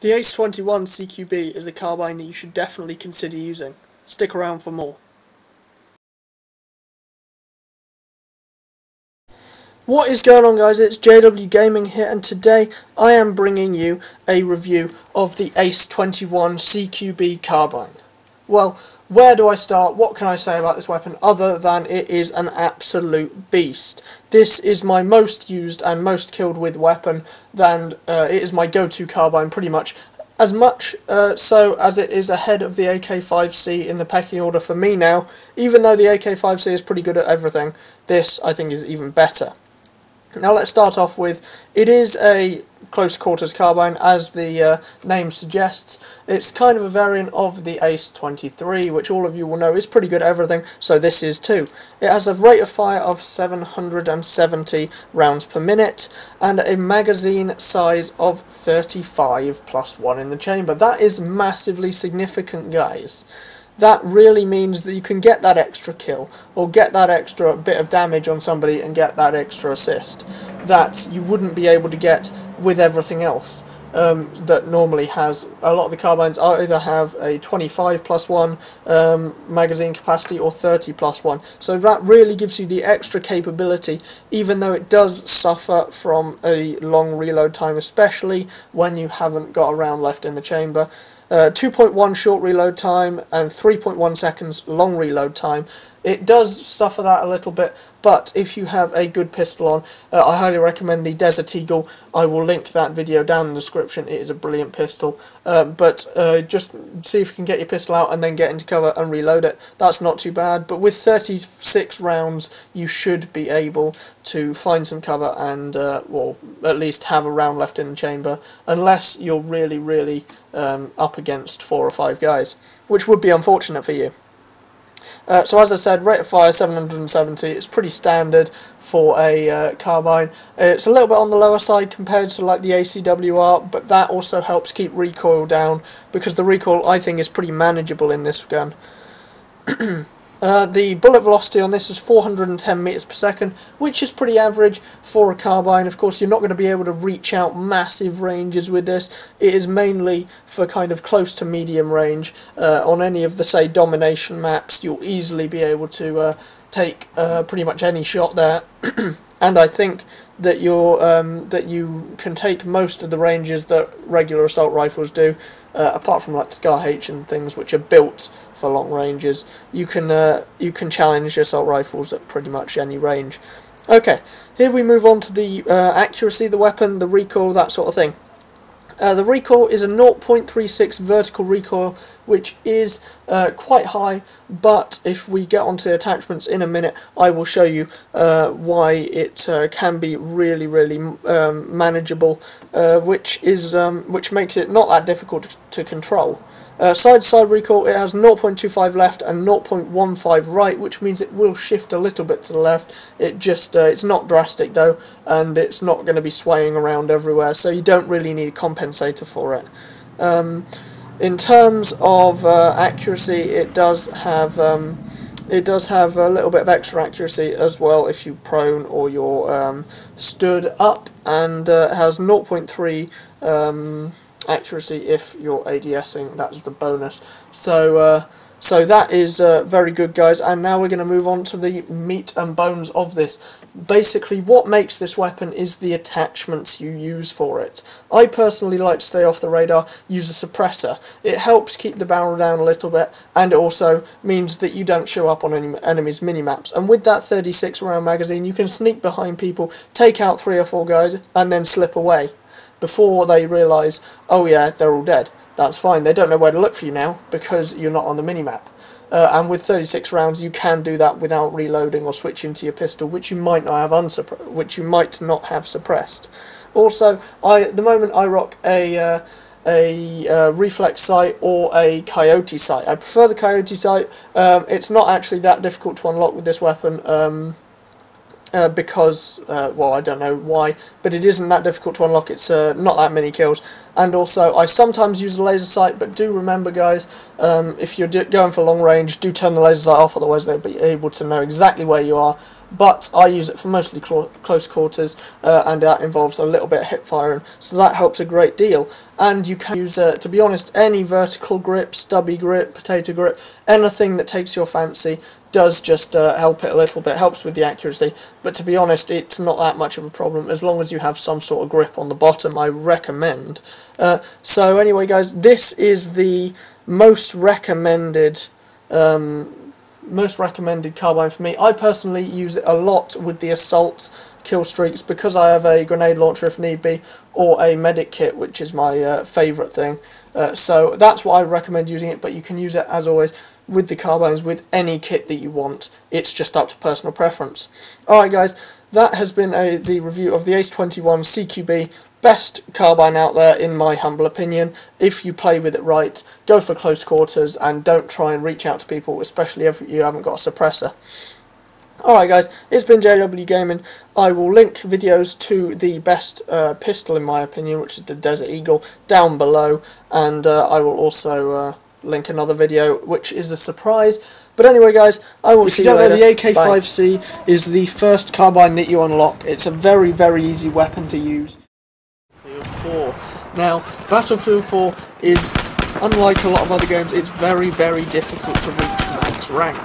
The Ace-21 CQB is a carbine that you should definitely consider using. Stick around for more. What is going on, guys? It's JW Gaming here, and today I am bringing you a review of the Ace-21 CQB carbine. Well, where do I start? What can I say about this weapon other than it is an absolute beast? This is my most used and most killed with weapon, and it is my go-to carbine pretty much. As much so as it is ahead of the AK-5C in the pecking order for me now. Even though the AK-5C is pretty good at everything, this I think is even better. Now let's start off with, it is a close quarters carbine, as the name suggests. It's kind of a variant of the Ace-23, which all of you will know is pretty good at everything, so this is too. It has a rate of fire of 770 rounds per minute, and a magazine size of 35 plus 1 in the chamber. That is massively significant, guys. That really means that you can get that extra kill, or get that extra bit of damage on somebody and get that extra assist that you wouldn't be able to get with everything else. That normally has, a lot of the carbines either have a 25 plus 1 magazine capacity or 30 plus 1, so that really gives you the extra capability, even though it does suffer from a long reload time, especially when you haven't got a round left in the chamber. 2.1 short reload time and 3.1 seconds long reload time. It does suffer that a little bit, but if you have a good pistol on, I highly recommend the Desert Eagle. I will link that video down in the description. It is a brilliant pistol, but just see if you can get your pistol out and then get into cover and reload it. That's not too bad, but with 36 rounds you should be able to find some cover and, well, at least have a round left in the chamber, unless you're really up against 4 or 5 guys, which would be unfortunate for you. So as I said, rate of fire 770, it's pretty standard for a carbine. It's a little bit on the lower side compared to like the ACWR, but that also helps keep recoil down, because the recoil I think is pretty manageable in this gun. The bullet velocity on this is 410 meters per second, which is pretty average for a carbine. Of course, you're not going to be able to reach out massive ranges with this. It is mainly for kind of close to medium range. On any of the, say, domination maps, you'll easily be able to take pretty much any shot there. And I think that you can take most of the ranges that regular assault rifles do, apart from like Scar H and things which are built for long ranges. You can challenge assault rifles at pretty much any range. Okay, here we move on to the accuracy of the weapon, the recoil, that sort of thing. The recoil is a 0.36 vertical recoil, which is quite high, but if we get onto the attachments in a minute, I will show you why it can be really manageable, which makes it not that difficult to control. Side-to-side recoil, it has 0.25 left and 0.15 right, which means it will shift a little bit to the left. It's not drastic though, and it's not going to be swaying around everywhere, so you don't really need a compensator for it. In terms of accuracy, it does have a little bit of extra accuracy as well if you prone or you're stood up, and it has 0.3 accuracy if you're ADSing. That's the bonus. So that is very good, guys, and now we're going to move on to the meat and bones of this. Basically, what makes this weapon is the attachments you use for it. I personally like to stay off the radar, use a suppressor. It helps keep the barrel down a little bit, and it also means that you don't show up on any enemies' minimaps. And with that 36 round magazine, you can sneak behind people, take out 3 or 4 guys, and then slip away before they realise, oh yeah, they're all dead. That's fine, they don't know where to look for you now, because you're not on the minimap. And with 36 rounds, you can do that without reloading or switching to your pistol, which you might not have suppressed. Also, at the moment I rock a reflex sight or a coyote sight. I prefer the coyote sight. It's not actually that difficult to unlock with this weapon. Because, well, I don't know why, but it isn't that difficult to unlock. It's not that many kills. And also, I sometimes use the laser sight, but do remember, guys, if you're going for long range, do turn the laser sight off, otherwise they'll be able to know exactly where you are but I use it for mostly close quarters, and that involves a little bit of hip firing, so that helps a great deal. And you can use, to be honest, any vertical grip, stubby grip, potato grip, anything that takes your fancy does just help it a little bit, helps with the accuracy, but to be honest, it's not that much of a problem as long as you have some sort of grip on the bottom, I recommend. So anyway guys, this is the most recommended carbine for me. I personally use it a lot with the assault kill streaks because I have a grenade launcher if need be, or a medic kit, which is my favourite thing. So that's why I recommend using it, but you can use it, as always, with the carbines, with any kit that you want. It's just up to personal preference. Alright guys, that has been the review of the Ace-21 CQB, best carbine out there in my humble opinion. If you play with it right, go for close quarters and don't try and reach out to people, especially if you haven't got a suppressor. Alright guys, it's been JW Gaming. I will link videos to the best pistol in my opinion, which is the Desert Eagle, down below, and I will also link another video which is a surprise. But anyway guys, I will see you later. The AK-5C is the first carbine that you unlock. It's a very, very easy weapon to use. Battlefield 4. Now, Battlefield 4 is, unlike a lot of other games, it's very, very difficult to reach max rank.